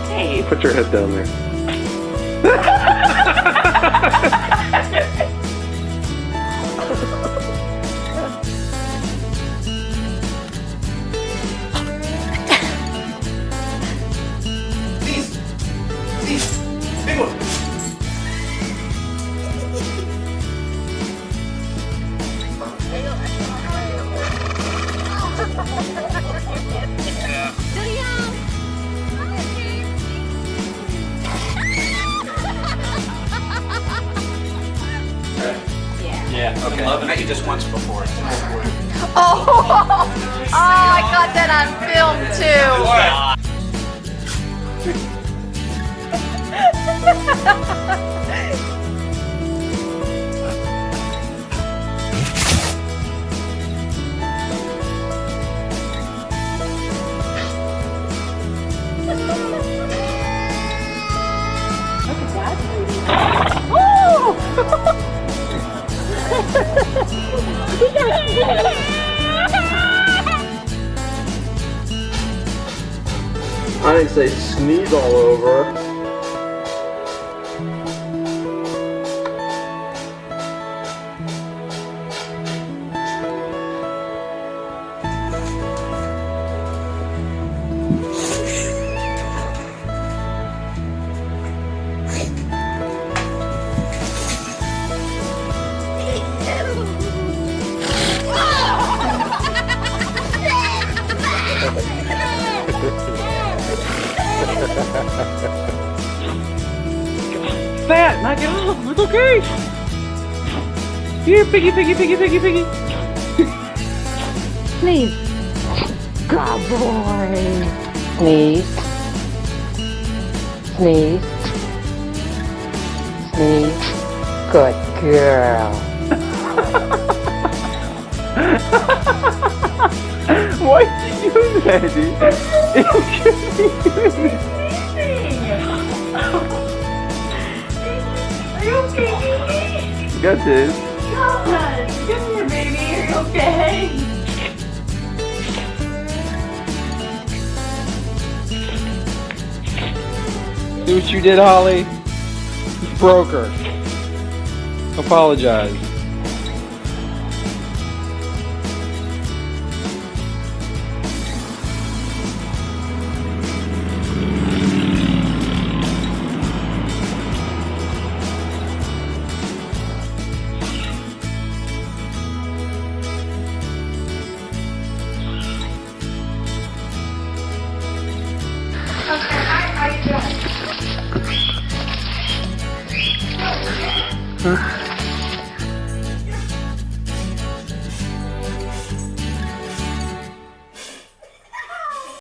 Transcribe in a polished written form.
Hey, put your head down there. Big one. Yeah, okay. I met you just once before. Oh, I got that on film too. I didn't say sneeze all over. Fat, knock it off. It's okay. Here, piggy, piggy, piggy, piggy, piggy. Sneeze. Good boy. Sneeze. Sneeze. Sneeze. Good girl. Why did you do that, dude? You shouldn't be doing this. Are you okay, baby? Got this. God, come here, baby. Are you okay? See what you did, Holly? You broke her. Apologize. Okay, how you doing? Huh?